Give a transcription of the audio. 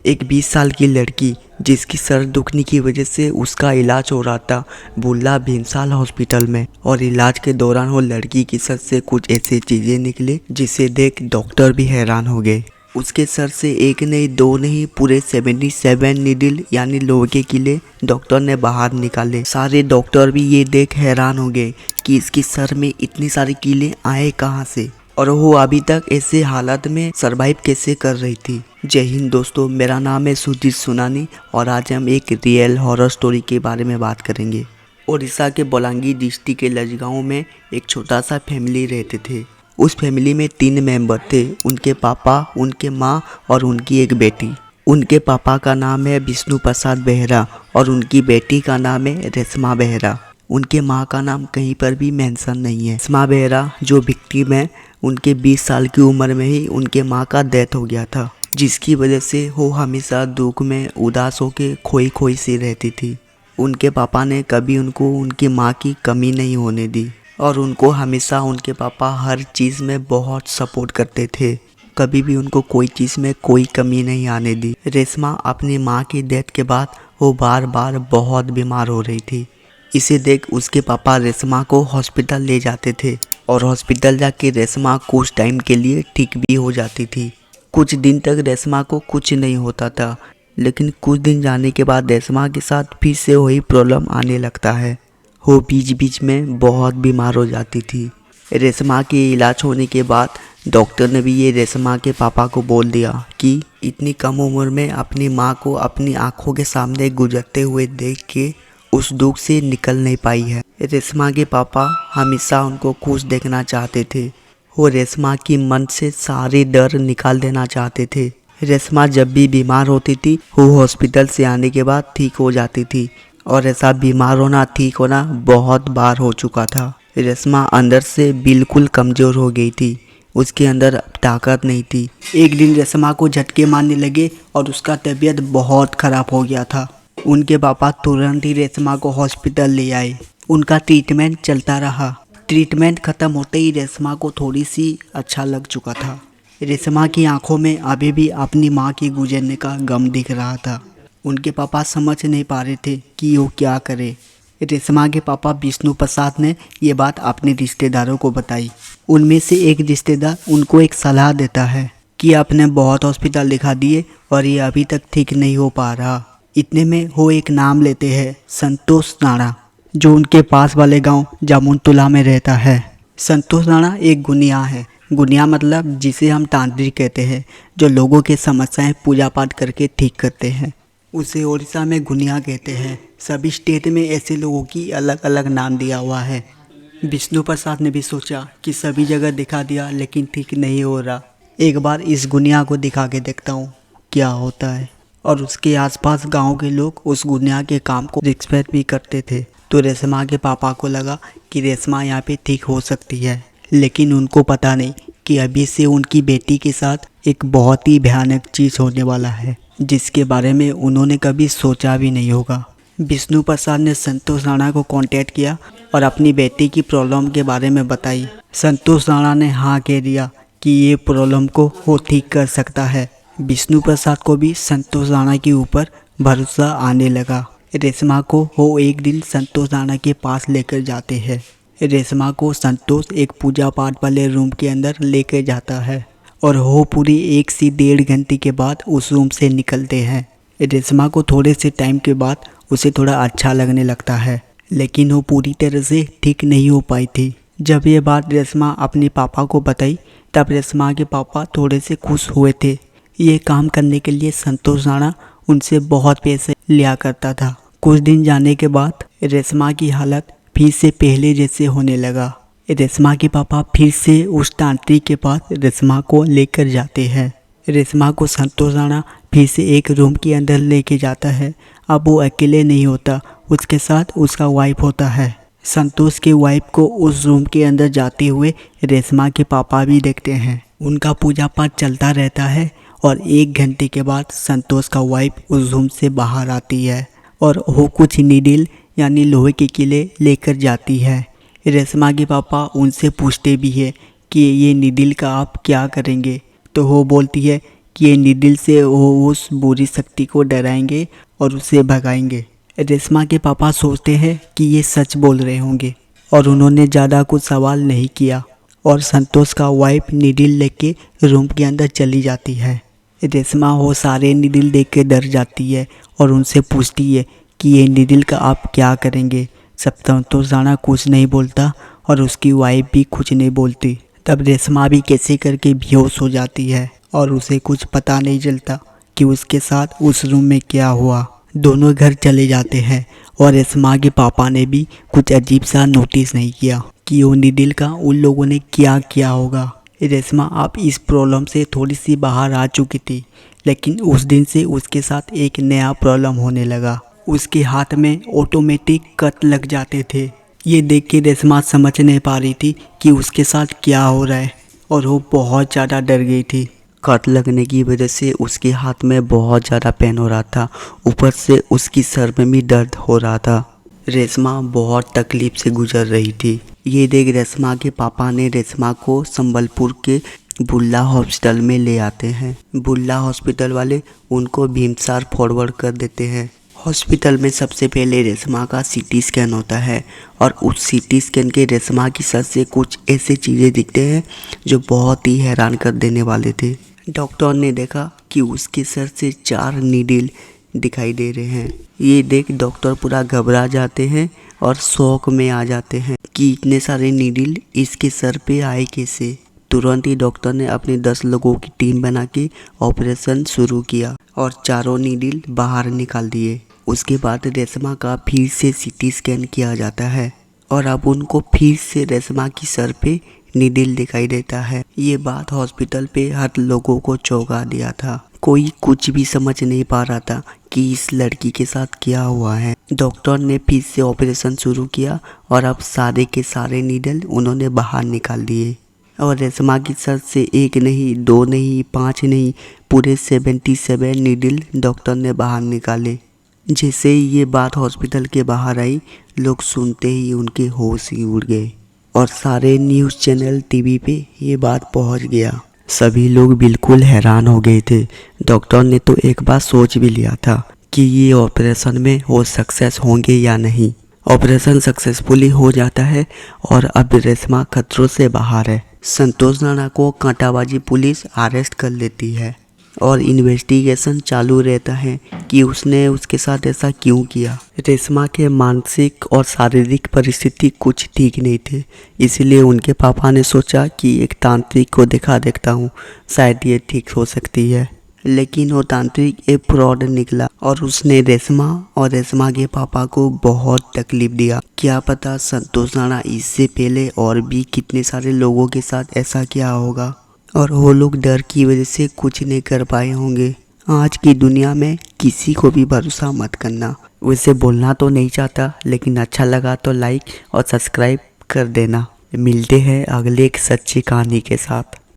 एक 20 साल की लड़की जिसकी सर दुखने की वजह से उसका इलाज हो रहा था बुर्ला भीमसाल हॉस्पिटल में। और इलाज के दौरान वो लड़की की सर से कुछ ऐसी चीजें निकले जिसे देख डॉक्टर भी हैरान हो गए। उसके सर से एक नहीं दो नहीं पूरे 77 नीडल यानी लोहे के कीले डॉक्टर ने बाहर निकाले। सारे डॉक्टर भी ये देख हैरान हो गए कि इसकी सर में इतनी सारी कीले आए कहाँ से और वो अभी तक ऐसे हालत में सरवाइव कैसे कर रही थी। जय हिंद दोस्तों, मेरा नाम है सुजीत सुनानी और आज हम एक रियल हॉरर स्टोरी के बारे में बात करेंगे। उड़ीसा के बलांगीर डिस्ट्रिक्ट के लजगांव में एक छोटा सा फैमिली रहते थे। उस फैमिली में 3 मेंबर थे, उनके पापा, उनके माँ और उनकी एक बेटी। उनके पापा का नाम है विष्णु प्रसाद बेहरा और उनकी बेटी का नाम है रेशमा बेहरा। उनके माँ का नाम कहीं पर भी मेंशन नहीं है। रेशमा बेहरा जो विक्टिम है, उनके 20 साल की उम्र में ही उनके माँ का डेथ हो गया था, जिसकी वजह से वो हमेशा दुख में उदास होकर खोई खोई सी रहती थी। उनके पापा ने कभी उनको उनकी माँ की कमी नहीं होने दी और उनको हमेशा उनके पापा हर चीज़ में बहुत सपोर्ट करते थे। कभी भी उनको कोई चीज़ में कोई कमी नहीं आने दी। रेशमा अपनी माँ की डेथ के बाद वो बार बार बहुत बीमार हो रही थी। इसे देख उसके पापा रेशमा को हॉस्पिटल ले जाते थे और हॉस्पिटल जाके रेशमा कुछ टाइम के लिए ठीक भी हो जाती थी। कुछ दिन तक रेशमा को कुछ नहीं होता था, लेकिन कुछ दिन जाने के बाद रेशमा के साथ फिर से वही प्रॉब्लम आने लगता है। वो बीच बीच में बहुत बीमार हो जाती थी। रेशमा के इलाज होने के बाद डॉक्टर ने भी ये रेशमा के पापा को बोल दिया कि इतनी कम उम्र में अपनी माँ को अपनी आंखों के सामने गुजरते हुए देख के उस दुख से निकल नहीं पाई है। रेशमा के पापा हमेशा उनको खुश देखना चाहते थे। वो रेशमा की मन से सारे डर निकाल देना चाहते थे। रेशमा जब भी बीमार होती थी वो हॉस्पिटल से आने के बाद ठीक हो जाती थी और ऐसा बीमार होना ठीक होना बहुत बार हो चुका था। रेशमा अंदर से बिल्कुल कमज़ोर हो गई थी, उसके अंदर ताकत नहीं थी। एक दिन रेशमा को झटके मारने लगे और उसका तबीयत बहुत ख़राब हो गया था। उनके पापा तुरंत ही रेशमा को हॉस्पिटल ले आए। उनका ट्रीटमेंट चलता रहा। ट्रीटमेंट ख़त्म होते ही रेशमा को थोड़ी सी अच्छा लग चुका था। रेशमा की आंखों में अभी भी अपनी माँ के गुजरने का गम दिख रहा था। उनके पापा समझ नहीं पा रहे थे कि वो क्या करे। रेशमा के पापा विष्णु प्रसाद ने ये बात अपने रिश्तेदारों को बताई। उनमें से एक रिश्तेदार उनको एक सलाह देता है कि आपने बहुत हॉस्पिटल दिखा दिए और ये अभी तक ठीक नहीं हो पा रहा। इतने में वो एक नाम लेते हैं, संतोष राणा, जो उनके पास वाले गांव जामुनतुला में रहता है। संतोष राणा एक गुनिया है। गुनिया मतलब जिसे हम तांत्रिक कहते हैं, जो लोगों की समस्याएं पूजा पाठ करके ठीक करते हैं, उसे उड़ीसा में गुनिया कहते हैं। सभी स्टेट में ऐसे लोगों की अलग अलग नाम दिया हुआ है। विष्णु प्रसाद ने भी सोचा कि सभी जगह दिखा दिया लेकिन ठीक नहीं हो रहा, एक बार इस गुनिया को दिखा के देखता हूँ क्या होता है। और उसके आसपास गांव के लोग उस गुनिया के काम को रिस्पेक्ट भी करते थे। तो रेशमा के पापा को लगा कि रेशमा यहाँ पे ठीक हो सकती है, लेकिन उनको पता नहीं कि अभी से उनकी बेटी के साथ एक बहुत ही भयानक चीज़ होने वाला है, जिसके बारे में उन्होंने कभी सोचा भी नहीं होगा। विष्णु प्रसाद ने संतोष राणा को कांटेक्ट किया और अपनी बेटी की प्रॉब्लम के बारे में बताई। संतोष राणा ने हाँ कह दिया कि ये प्रॉब्लम को वो ठीक कर सकता है। विष्णु प्रसाद को भी संतोष राणा के ऊपर भरोसा आने लगा। रेशमा को वो एक दिन संतोष राणा के पास लेकर जाते हैं। रेशमा को संतोष एक पूजा पाठ वाले रूम के अंदर लेकर जाता है और वो पूरी 1 से 1.5 घंटे के बाद उस रूम से निकलते हैं। रेशमा को थोड़े से टाइम के बाद उसे थोड़ा अच्छा लगने लगता है, लेकिन वो पूरी तरह से ठीक नहीं हो पाई थी। जब ये बात रेशमा अपने पापा को बताई तब रेशमा के पापा थोड़े से खुश हुए थे। ये काम करने के लिए संतोष राणा उनसे बहुत पैसे लिया करता था। कुछ दिन जाने के बाद रेशमा की हालत फिर से पहले जैसे होने लगा। रेशमा के पापा फिर से उस तांत्रिक के पास रेशमा को लेकर जाते हैं। रेशमा को संतोष राणा फिर से एक रूम के अंदर लेके जाता है। अब वो अकेले नहीं होता, उसके साथ उसका वाइफ होता है। संतोष के वाइफ को उस रूम के अंदर जाते हुए रेशमा के पापा भी देखते हैं। उनका पूजा पाठ चलता रहता है और 1 घंटे के बाद संतोष का वाइफ उस रूम से बाहर आती है और वो कुछ नीडल यानी लोहे के कीले लेकर जाती है। रेशमा के पापा उनसे पूछते भी है कि ये नीडल का आप क्या करेंगे, तो वो बोलती है कि ये नीडल से वो उस बुरी शक्ति को डराएंगे और उसे भगाएंगे। रेशमा के पापा सोचते हैं कि ये सच बोल रहे होंगे और उन्होंने ज़्यादा कुछ सवाल नहीं किया और संतोष का वाइफ नीडल लेके रूम के अंदर चली जाती है। रेशमा वो सारे नीडल देख के डर जाती है और उनसे पूछती है कि ये नीडल का आप क्या करेंगे। सब संतोष राणा कुछ नहीं बोलता और उसकी वाइफ भी कुछ नहीं बोलती। तब रेशमा भी कैसे करके बेहोश हो जाती है और उसे कुछ पता नहीं चलता कि उसके साथ उस रूम में क्या हुआ। दोनों घर चले जाते हैं और रेशमा के पापा ने भी कुछ अजीब सा नोटिस नहीं किया कि वो नीडल का उन लोगों ने क्या किया होगा। रेशमा आप इस प्रॉब्लम से थोड़ी सी बाहर आ चुकी थी, लेकिन उस दिन से उसके साथ एक नया प्रॉब्लम होने लगा। उसके हाथ में ऑटोमेटिक कट लग जाते थे। ये देख के रेशमा समझ नहीं पा रही थी कि उसके साथ क्या हो रहा है और वो बहुत ज़्यादा डर गई थी। कट लगने की वजह से उसके हाथ में बहुत ज़्यादा पेन हो रहा था, ऊपर से उसकी सर में भी दर्द हो रहा था। रेशमा बहुत तकलीफ से गुजर रही थी। ये देख रेशमा के पापा ने रेशमा को संबलपुर के बुल्ला हॉस्पिटल में ले आते हैं। बुल्ला हॉस्पिटल वाले उनको भीमसार फॉरवर्ड कर देते हैं। हॉस्पिटल में सबसे पहले रेशमा का सीटी स्कैन होता है और उस सीटी स्कैन के रेशमा की सर से कुछ ऐसे चीज़ें दिखते हैं जो बहुत ही हैरान कर देने वाले थे। डॉक्टर ने देखा कि उसके सर से 4 नीडल दिखाई दे रहे हैं। ये देख डॉक्टर पूरा घबरा जाते हैं और शौक में आ जाते हैं कि इतने सारे नीडल इसके सर पे आए कैसे। तुरंत ही डॉक्टर ने अपने 10 लोगों की टीम बना के ऑपरेशन शुरू किया और 4 नीडल बाहर निकाल दिए। उसके बाद रेशमा का फिर से सीटी स्कैन किया जाता है और अब उनको फिर से रेशमा की सर पे नीडल दिखाई देता है। ये बात हॉस्पिटल पे हर लोगों को चौंका दिया था। कोई कुछ भी समझ नहीं पा रहा था कि इस लड़की के साथ क्या हुआ है। डॉक्टर ने फिर से ऑपरेशन शुरू किया और अब सारे के सारे नीडल उन्होंने बाहर निकाल दिए और रेशमा की सर से 1 नहीं 2 नहीं 5 नहीं पूरे 77 नीडल डॉक्टर ने बाहर निकाले। जैसे ही ये बात हॉस्पिटल के बाहर आई, लोग सुनते ही उनके होश ही उड़ गए और सारे न्यूज़ चैनल टीवी पे ये बात पहुंच गया। सभी लोग बिल्कुल हैरान हो गए थे। डॉक्टर ने तो एक बार सोच भी लिया था कि ये ऑपरेशन में वो सक्सेस होंगे या नहीं। ऑपरेशन सक्सेसफुली हो जाता है और अब रेशमा खतरों से बाहर है। संतोष राणा को कांटाबाजी पुलिस अरेस्ट कर लेती है और इन्वेस्टिगेशन चालू रहता है कि उसने उसके साथ ऐसा क्यों किया। रेशमा के मानसिक और शारीरिक परिस्थिति कुछ ठीक नहीं थे, इसलिए उनके पापा ने सोचा कि एक तांत्रिक को दिखा देखता हूँ, शायद ये ठीक हो सकती है। लेकिन वो तांत्रिक एक फ्रॉड निकला और उसने रेशमा और रेशमा के पापा को बहुत तकलीफ दिया। क्या पता संतोष राणा इससे पहले और भी कितने सारे लोगों के साथ ऐसा किया होगा और वो लोग डर की वजह से कुछ नहीं कर पाए होंगे। आज की दुनिया में किसी को भी भरोसा मत करना। वैसे बोलना तो नहीं चाहता, लेकिन अच्छा लगा तो लाइक और सब्सक्राइब कर देना। मिलते हैं अगले एक सच्ची कहानी के साथ।